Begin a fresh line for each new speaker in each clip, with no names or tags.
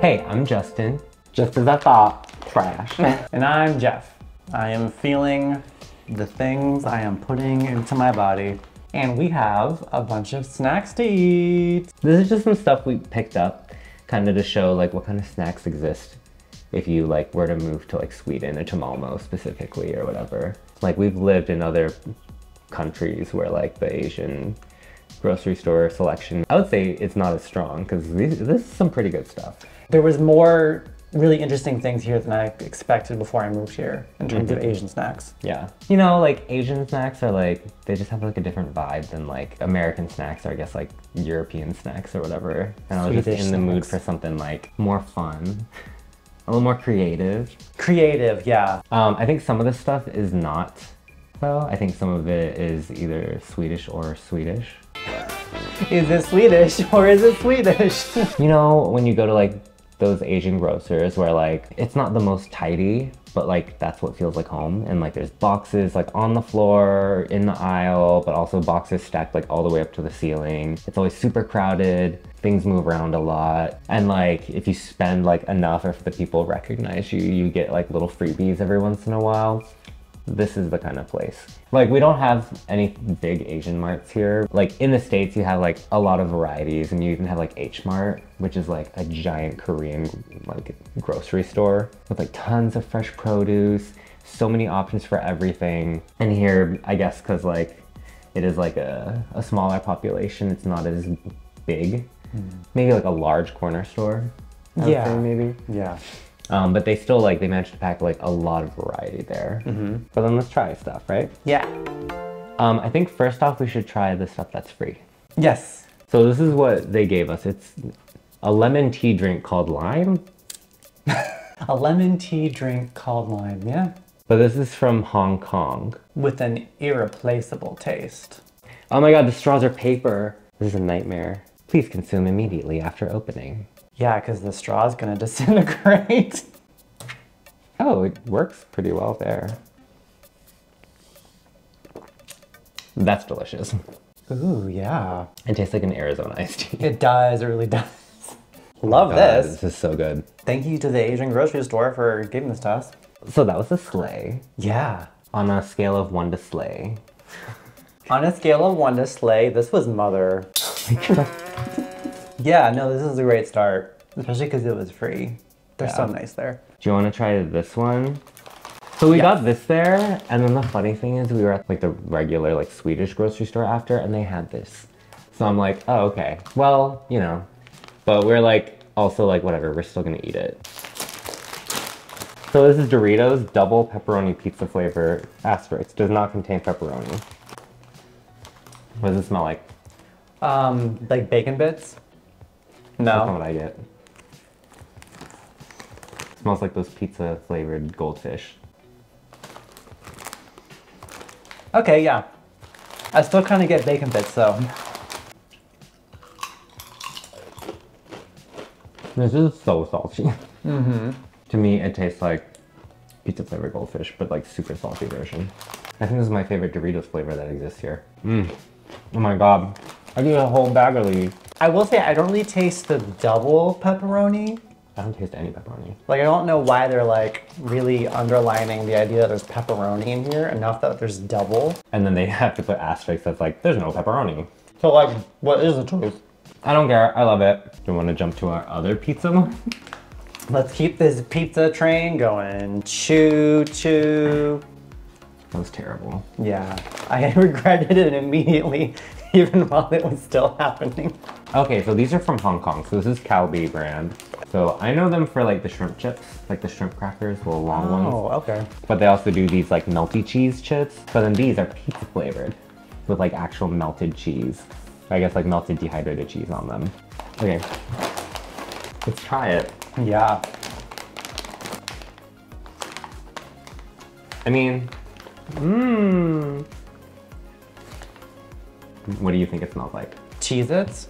Hey, I'm Justin. Just as I thought, trash.
And I'm Jeff. I am feeling the things I am putting into my body. And we have a bunch of snacks to eat.
This is just some stuff we picked up kind of to show like what kind of snacks exist if you like were to move to like Sweden or to Malmö specifically or whatever. Like we've lived in other countries where like the Asian grocery store selection, I would say it's not as strong because this is some pretty good stuff.
There was more really interesting things here than I expected before I moved here in terms of Asian snacks.
Yeah. You know, like Asian snacks are like, they just have like a different vibe than like American snacks or I guess like European snacks or whatever. And I was just in the mood for something like more fun, a little more creative.
Creative, yeah.
I think some of this stuff is not though. I think some of it is either Swedish or Swedish.
Is it Swedish or is it Swedish?
You know, when you go to like those Asian grocers where like it's not the most tidy, but like that's what feels like home, and like there's boxes like on the floor in the aisle, but also boxes stacked like all the way up to the ceiling. It's always super crowded, things move around a lot, and like if you spend like enough, or if the people recognize you, you get like little freebies every once in a while. This is the kind of place. Like we don't have any big Asian marts here. Like in the States you have like a lot of varieties, and you even have like H Mart, which is like a giant Korean like grocery store with like tons of fresh produce, so many options for everything. And here, I guess cause like it is like a smaller population, it's not as big. Maybe like a large corner store, I would say maybe.
Yeah.
But they still like, they managed to pack like a lot of variety there. But then let's try stuff, right?
Yeah.
I think first off, we should try the stuff that's free.
Yes.
So this is what they gave us. It's a lemon tea drink called Lime.
A lemon tea drink called Lime, yeah.
But this is from Hong Kong.
With an irreplaceable taste.
Oh my God, the straws are paper. This is a nightmare. Please consume immediately after opening.
Yeah, because the straw is gonna disintegrate.
Oh, it works pretty well there. That's delicious.
Ooh, yeah.
It tastes like an Arizona iced tea.
It does, it really does. Love
God,
this.
This is so good.
Thank you to the Asian grocery store for giving this to us.
So that was a sleigh.
Yeah.
On a scale of 1 to slay.
On a scale of 1 to slay, this was mother. Yeah, no, this is a great start. Especially because it was free. They're so nice there.
Do you want to try this one? So we got this there, and then the funny thing is we were at like the regular like Swedish grocery store after, and they had this. So I'm like, oh, okay. Well, you know, but we're like, also like, whatever, we're still gonna eat it. So this is Doritos double pepperoni pizza flavor asterisk. Does not contain pepperoni. What does it smell like?
Like bacon bits? No.
That's not what I get. It smells like those pizza flavored goldfish.
Okay, yeah. I still kind of get bacon bits though.
This is so salty. To me, it tastes like pizza flavored goldfish, but like super salty version. I think this is my favorite Doritos flavor that exists here. Oh my God. I do a whole bag of these.
I will say I don't really taste the double pepperoni.
I don't taste any pepperoni.
Like I don't know why they're like really underlining the idea that there's pepperoni in here enough that there's double.
And then they have to put asterisks that's like, there's no pepperoni.
So like, what is the truth?
I don't care, I love it. Do you want to jump to our other pizza one?
Let's keep this pizza train going. Choo choo.
That was terrible.
Yeah, I regretted it immediately, even while it was still happening.
Okay, so these are from Hong Kong. So this is Calbee brand. So I know them for like the shrimp chips, like the shrimp crackers, the long ones.
Oh, okay.
But they also do these like melty cheese chips. But then these are pizza flavored with like actual melted cheese. I guess like melted dehydrated cheese on them. Okay, let's try it.
Yeah.
I mean, what do you think it smells like?
Cheez-Its?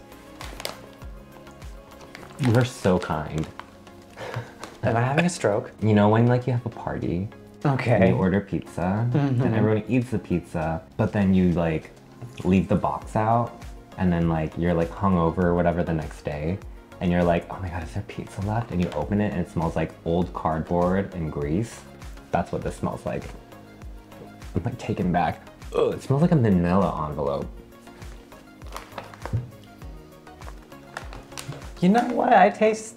You're so kind.
Am I having a stroke?
You know when like you have a party and
Okay.
you order pizza and everyone eats the pizza, but then you like leave the box out and then like you're like hungover or whatever the next day and you're like, oh my God, is there pizza left? And you open it and it smells like old cardboard and grease. That's what this smells like. I'm like taken back. Ugh, it smells like a manila envelope.
You know what? I taste.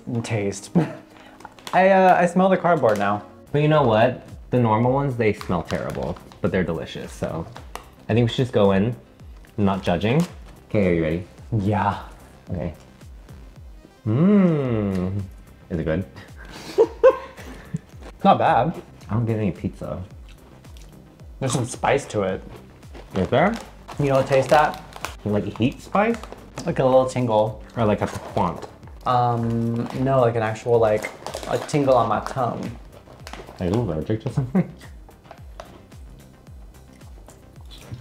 I smell the cardboard now.
But you know what? The normal ones, they smell terrible, but they're delicious. So I think we should just go in, not judging. Okay, are you ready?
Yeah.
Okay. Mmm. Is it good?
It's not bad.
I don't get any pizza.
There's some spice to it.
Is there?
You know what taste that?
Like heat spice?
Like a little tingle.
Or like a piquant?
No, like an actual like a tingle on my tongue.
Are you allergic to something?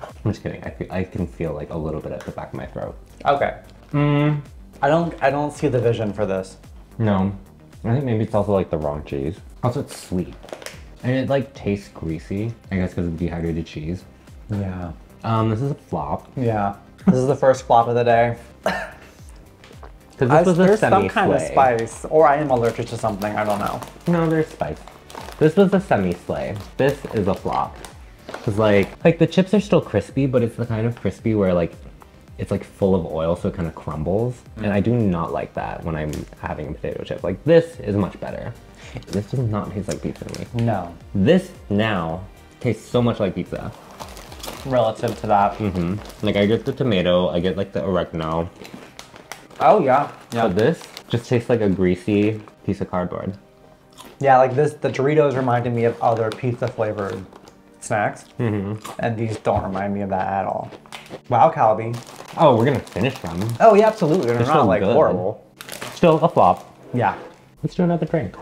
I'm just kidding. I can feel like a little bit at the back of my throat.
Okay. I don't see the vision for this.
No. I think maybe it's also like the wrong cheese. Also, it's sweet. And it like tastes greasy. I guess because of dehydrated cheese.
Yeah.
This is a flop.
Yeah. This is the first flop of the day.
Because this was a
There's some kind of
semi-slay.
spice, or I am allergic to something, I don't know.
No, there's spice. This was a semi-slay. This is a flop. Cause like the chips are still crispy, but it's the kind of crispy where like it's like full of oil, so it kind of crumbles. And I do not like that when I'm having a potato chip. Like this is much better. This does not taste like pizza to me.
No.
This now tastes so much like pizza.
Relative to that.
Like I get the tomato, I get like the oregano.
Oh yeah. Yeah.
But this just tastes like a greasy piece of cardboard.
Yeah, like this, the Doritos reminded me of other pizza flavored snacks. And these don't remind me of that at all. Wow, Calbee.
Oh, we're gonna finish them.
Oh yeah, absolutely. They're
They're
not
so
like
good.
horrible.
Still a flop.
Yeah.
Let's do another drink.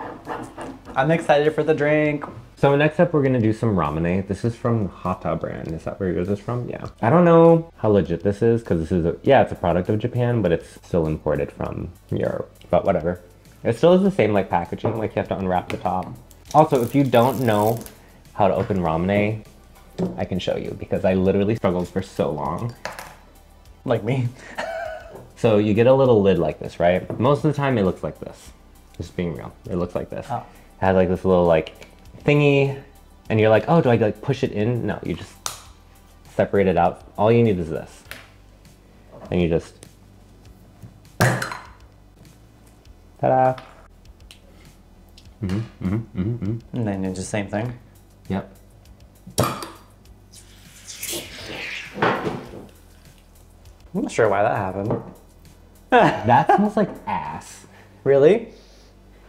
I'm excited for the drink.
So next up, we're gonna do some ramune. This is from Hata brand. Is that where yours is from? Yeah. I don't know how legit this is because this is it's a product of Japan, but it's still imported from Europe. But whatever. It still is the same like packaging. Like you have to unwrap the top. Also, if you don't know how to open ramune, I can show you because I literally struggled for so long.
Like me.
So you get a little lid like this, right? Most of the time it looks like this. Just being real, it looks like this.
Oh.
It has like this little like thingy, and you're like, oh, do I like push it in? No, you just separate it out. All you need is this, and you just ta-da.
And then you do the same thing.
Yep.
I'm not sure why that happened.
That smells like ass.
Really?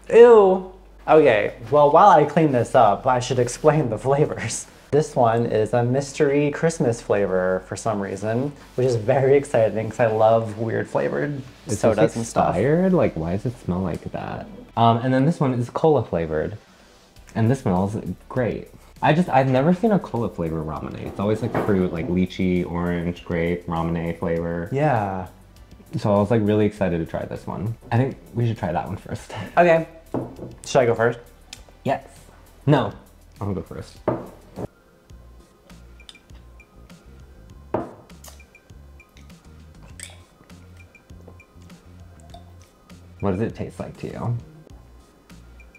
Ew. Okay, well, while I clean this up, I should explain the flavors. This one is a mystery Christmas flavor for some reason, which is very exciting because I love weird flavored sodas and stuff.
Expired? Like, why does it smell like that? And then this one is cola flavored, and this smells great. I've never seen a cola flavor ramune. It's always like fruit, like lychee, orange, grape, ramune flavor.
Yeah.
So I was like really excited to try this one. I think we should try that one first.
Okay. Should I go first?
Yes. No. I'm gonna go first. What does it taste like to you?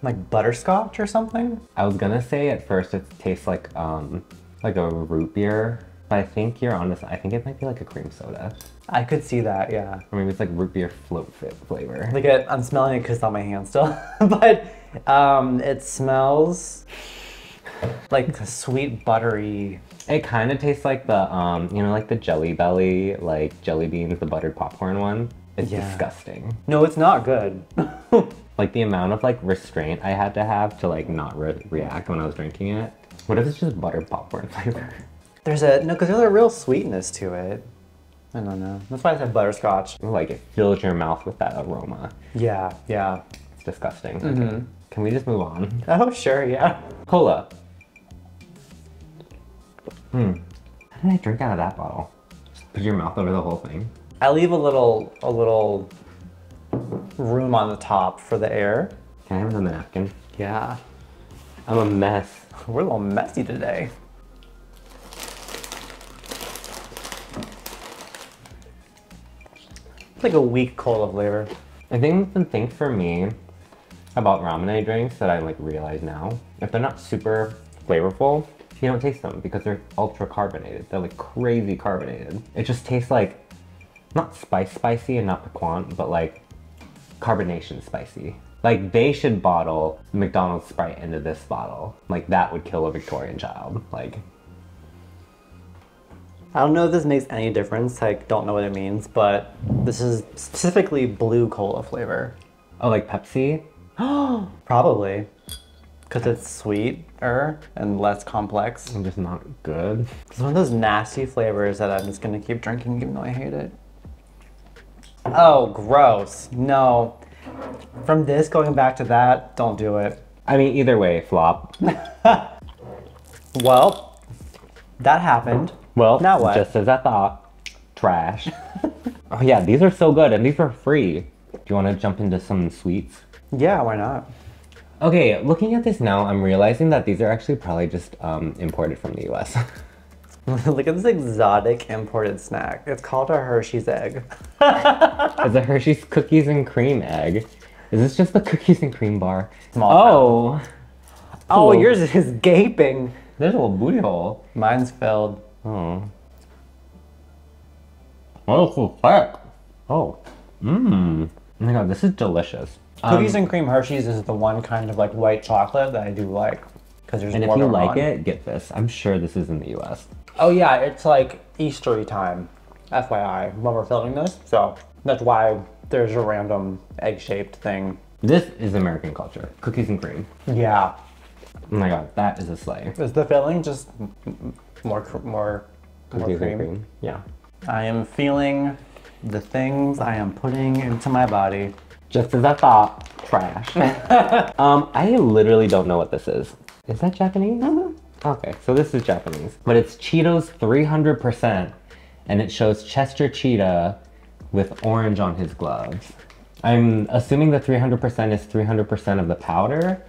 Like butterscotch or something?
I was gonna say at first it tastes like a root beer, but I think you're honest. I think it might be like a cream soda.
I could see that, yeah.
Or maybe it's like root beer float fit flavor.
Like I'm smelling it because it's on my hand still, but it smells like a sweet buttery.
It kind of tastes like the you know, like the Jelly Belly, like jelly beans, the buttered popcorn one. It's disgusting.
No, it's not good.
Like the amount of like restraint I had to have to like not react when I was drinking it. What if it's just buttered popcorn flavor?
No, because there's a real sweetness to it. I don't know. That's why I said butterscotch.
Like it fills your mouth with that aroma.
Yeah, yeah.
It's disgusting. Okay. Can we just move on?
Oh, sure, yeah.
Cola. How did I drink out of that bottle? Just put your mouth over the whole thing.
I leave a little room on the top for the air.
Can I have another napkin?
Yeah.
I'm a mess.
We're a little messy today. It's like a weak cola flavor.
I think the thing for me about ramen drinks that I like realize now, if they're not super flavorful, you don't taste them because they're ultra carbonated. They're like crazy carbonated. It just tastes like, not spicy and not piquant, but like carbonation spicy. Like they should bottle McDonald's Sprite into this bottle. Like that would kill a Victorian child. Like,
I don't know if this makes any difference. I don't know what it means, but this is specifically blue cola flavor.
oh, like Pepsi?
Probably. Because it's sweeter and less complex.
I'm just not good.
It's one of those nasty flavors that I'm just gonna keep drinking even though I hate it. Oh, gross. No. From this going back to that, don't do it.
I mean, either way, flop.
Well, that happened.
Well,
now what?
just as I thought. Trash. Oh yeah, these are so good and these are free. Do you want to jump into some sweets?
Yeah, why not?
Okay, looking at this now, I'm realizing that these are actually probably just imported from the US.
Look at this exotic imported snack. It's called a Hershey's egg.
It's a Hershey's cookies and cream egg. Is this just the cookies and cream bar?
Small Oh, yours is gaping.
There's a little booty hole.
Mine's filled.
Oh. Oh, so thick. Oh. Mmm. Oh my god, this is delicious.
Cookies and cream Hershey's is the one kind of like white chocolate that I do like. Because there's
and
more
if you
going
like
on.
it, get this. I'm sure this is in the US.
Oh yeah, it's like Eastery time, FYI, when we're filming this. So that's why there's a random egg-shaped thing.
This is American culture. Cookies and cream.
Yeah.
Oh my god, that is a slay.
Is the filling just more
Cookies
cream?
and cream. Yeah.
I am feeling the things I am putting into my body.
Just as I thought. Trash. I literally don't know what this is. Is that Japanese? Okay, so this is Japanese. But it's Cheetos 300%, and it shows Chester Cheetah with orange on his gloves. I'm assuming the 300% is 300% of the powder.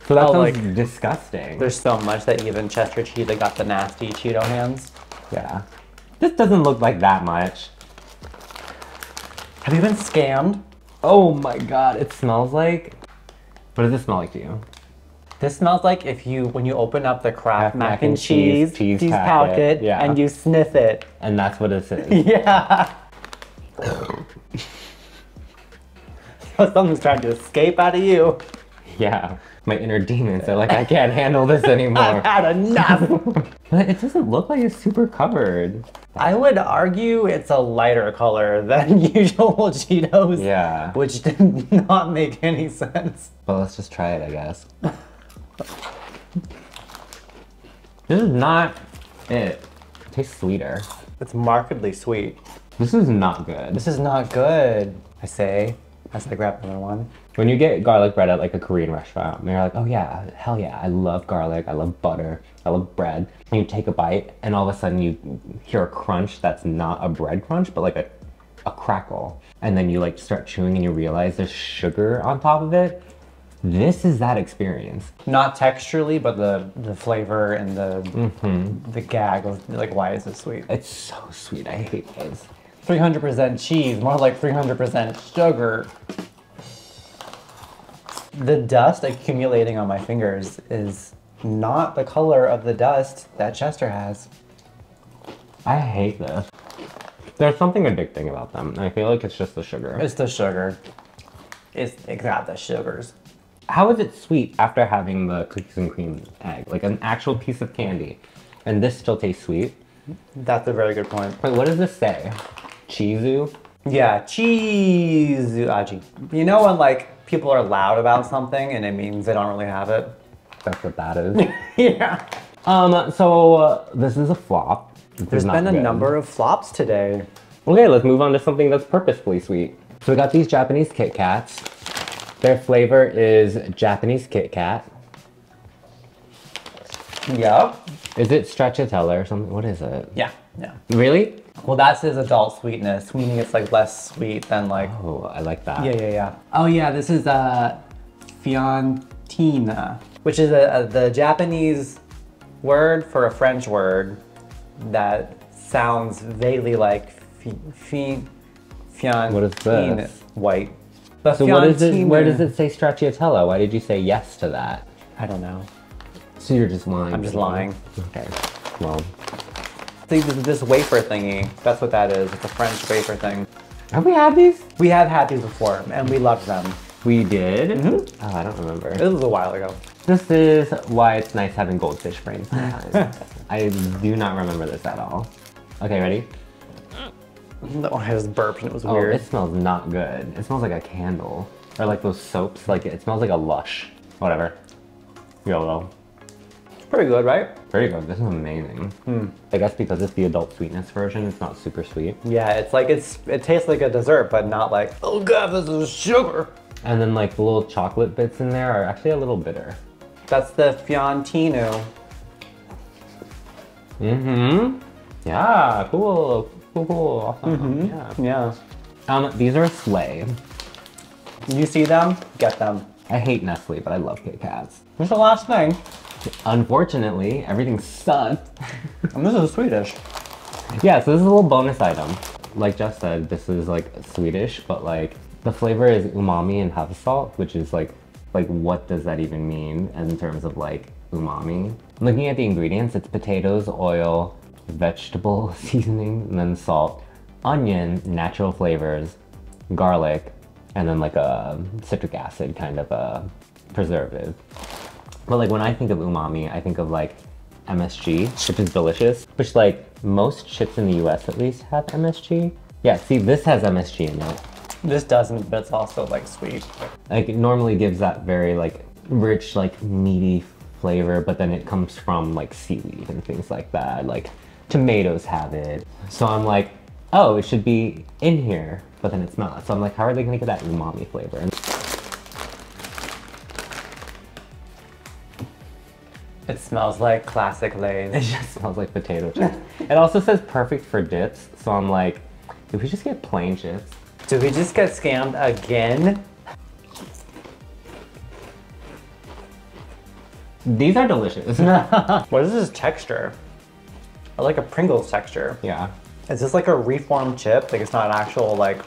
So that sounds like disgusting.
There's so much that even Chester Cheetah got the nasty Cheeto hands.
Yeah. This doesn't look like that much.
Have you been scammed?
Oh my god, it smells like... What does it smell like to you?
This smells like when you open up the Kraft mac and cheese packet
yeah.
and you sniff it.
And that's what it is.
Yeah. So something's trying to escape out of you.
Yeah. My inner demons are like, I can't handle this anymore.
I've had enough.
But it doesn't look like it's super covered.
I would argue it's a lighter color than usual Cheetos.
Yeah.
Which did not make any sense.
But let's just try it, I guess. This is not it. It tastes sweeter.
It's markedly sweet.
This is not good.
This is not good, I say, as I grab another one.
When you get garlic bread at like a Korean restaurant, and you're like, oh yeah, hell yeah, I love garlic, I love butter, I love bread. And you take a bite, and all of a sudden you hear a crunch that's not a bread crunch, but like a crackle. And then you like start chewing and you realize there's sugar on top of it. This is that experience.
Not texturally, but the flavor and the gag of like, why is it sweet?
It's so sweet, I hate this.
300% cheese, more like 300% sugar. The dust accumulating on my fingers is not the color of the dust that Chester has.
I hate this. There's something addicting about them. I feel like it's just the sugar.
It's the sugar. It got the sugars.
How is it sweet after having the cookies and cream egg? Like an actual piece of candy. And this still tastes sweet?
That's a very good point.
Wait, what does this say? Chizu?
Yeah, cheese aji. You know when like people are loud about something and it means they don't really have it?
That's what that is.
Yeah.
This is a flop.
There's been a number of flops today.
Okay, let's move on to something that's purposefully sweet. So we got these Japanese KitKats. Their flavor is Japanese KitKat.
Yep.
Is it stracciatella or something? What is it?
Yeah, yeah.
Really?
Well, that's his adult sweetness, meaning it's like less sweet than like...
Oh, I like that.
Yeah. Oh yeah, this is Fiantinu, which is the Japanese word for a French word that sounds vaguely like Fiantinu.
What is this?
White. The
So what is it?
Fiantinu.
Where does it say stracciatella? Why did you say yes to that?
I don't know.
So you're just lying.
I'm just lying.
Okay. Well,
See, this wafer thingy, that's what that is. It's a French wafer thing.
have we had these?
We have had these before, and we loved them.
We did?
Mm-hmm.
Oh, I don't remember.
This was a while ago.
This is why it's nice having goldfish brains sometimes. I do not remember this at all. Okay, ready?
No, I just burped and it was
Oh,
weird.
it smells not good. It smells like a candle. Or like those soaps, like it smells like a Lush. Whatever. YOLO.
Pretty good, right?
Pretty good, this is amazing. I guess because it's the adult sweetness version, it's not super sweet.
Yeah, it's like it tastes like a dessert, but not like, oh god, this is sugar.
And then like the little chocolate bits in there are actually a little bitter.
That's the Fiantinu.
Mm-hmm. Yeah, cool. Cool. Awesome. Yeah.
Yeah.
These are a sleigh.
You see them? Get them.
I hate Nestle, but I love KitKats.
What's the last thing?
Unfortunately, everything sucked.
And this is Swedish.
Yeah, so this is a little bonus item. Like Jess said, this is like Swedish, but like the flavor is umami and Havsalt, which is like what does that even mean in terms of like umami? Looking at the ingredients, it's potatoes, oil, vegetable seasoning, and then salt, onion, natural flavors, garlic, and then like a citric acid kind of a preservative. But like when I think of umami, I think of like MSG, which is delicious, which like most chips in the US at least have MSG. Yeah, see, this has MSG in it.
This doesn't, but it's also like sweet.
Like it normally gives that very like rich, like meaty flavor, but then it comes from like seaweed and things like that. Like tomatoes have it. So I'm like, oh, it should be in here, but then it's not. So I'm like, how are they gonna get that umami flavor? And
It smells like classic Lay's.
it just smells like potato chips. It also says perfect for dips. So I'm like, if we just get plain chips.
Did we just get scammed again?
These are delicious.
What is this texture? I like a Pringles texture.
Yeah.
Is this like a reformed chip? Like it's not an actual like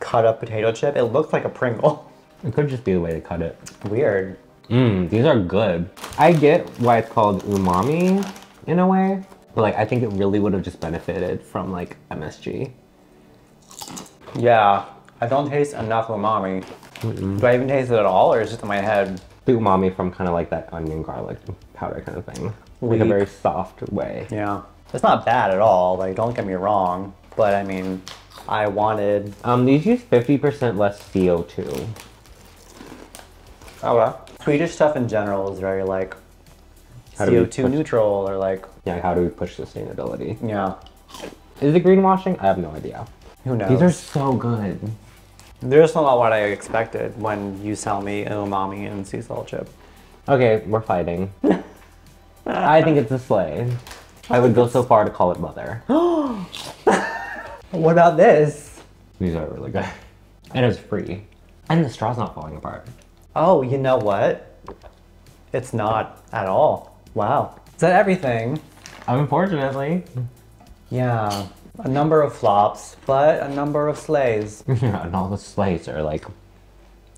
cut up potato chip? It looks like a Pringle.
It could just be the way they cut it.
Weird.
These are good. I get why it's called umami in a way, but like I think it really would have just benefited from like MSG.
Yeah, I don't taste enough umami. Do I even taste it at all, or is it just in my head?
The umami from kind of like that onion garlic powder kind of thing. Like a very soft way.
Yeah. It's not bad at all, like don't get me wrong, but I mean, I wanted...
These use 50% less CO2.
Okay. Swedish stuff in general is very like CO2 neutral or like...
Yeah, how do we push sustainability?
Yeah.
Is it greenwashing? I have no idea.
Who knows?
These are so good.
They're just not what I expected when you sell me an umami and sea salt chip.
Okay, we're fighting. I think it's a sleigh. I would go so far to call it mother.
What about this?
These are really good. And it's free. And the straw's not falling apart.
Oh, you know what? It's not at all. Wow. Is that everything?
Unfortunately.
Yeah. A number of flops, but a number of sleighs.
Yeah, and all the sleighs are like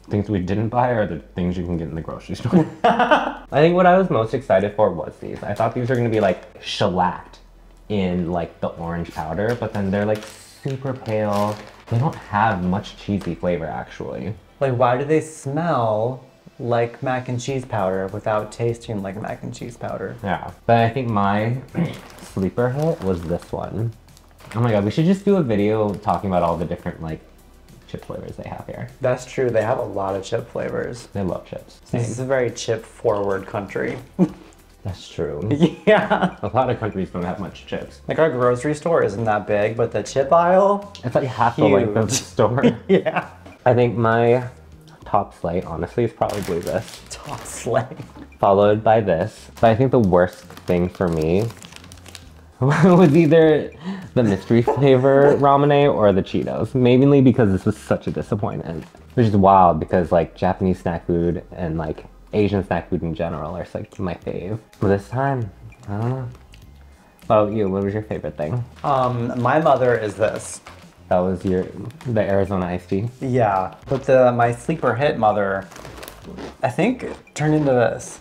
things we didn't buy or the things you can get in the grocery store. I think what I was most excited for was these. I thought these were gonna be like shellacked in like the orange powder, but then they're like super pale. They don't have much cheesy flavor actually.
Like, why do they smell like mac and cheese powder without tasting like mac and cheese powder?
Yeah, but I think my sleeper hit was this one. Oh my god, we should just do a video talking about all the different like chip flavors they have here.
That's true, they have a lot of chip flavors.
They love chips.
This is a very chip forward country.
That's true.
Yeah.
A lot of countries don't have much chips.
Like our grocery store isn't that big, but the chip aisle?
It's like half the length of the store.
Yeah.
I think my top sleigh, honestly, is probably this.
Top sleigh.
Followed by this. But I think the worst thing for me was either the mystery flavor ramune or the Cheetos. Mainly because this was such a disappointment. Which is wild because like Japanese snack food and like Asian snack food in general are like my fave. But this time, I don't know. Oh, you, what was your favorite thing?
My mother is this.
That was the Arizona iced tea.
Yeah, but my sleeper hit mother, I think, turned into this.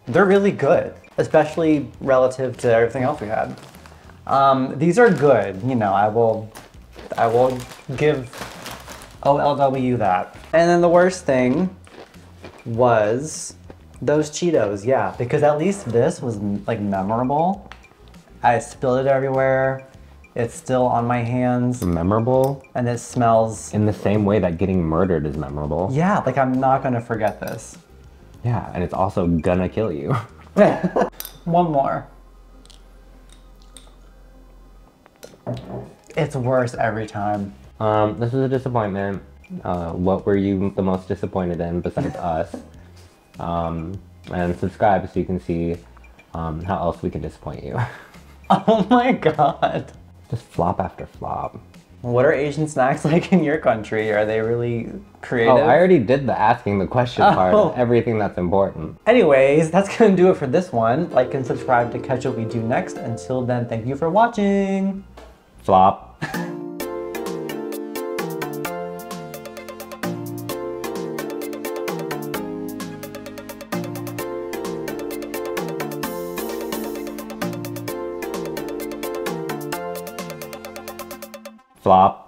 They're really good, especially relative to everything else we had. These are good, you know, I will give OLW that. And then the worst thing was those Cheetos, yeah, because at least this was like memorable. I spilled it everywhere. It's still on my hands.
Memorable?
And it smells...
In the same way that getting murdered is memorable.
Yeah, like I'm not gonna forget this.
Yeah, and it's also gonna kill you.
One more. It's worse every time.
This was a disappointment. What were you the most disappointed in besides us? And subscribe so you can see how else we can disappoint you.
Oh my god.
Just flop after flop.
What are Asian snacks like in your country? Are they really creative?
Oh, I already did the asking the question part of everything that's important.
Anyways, that's gonna do it for this one. Like and subscribe to catch what we do next. Until then, thank you for watching.
Flop. Flop.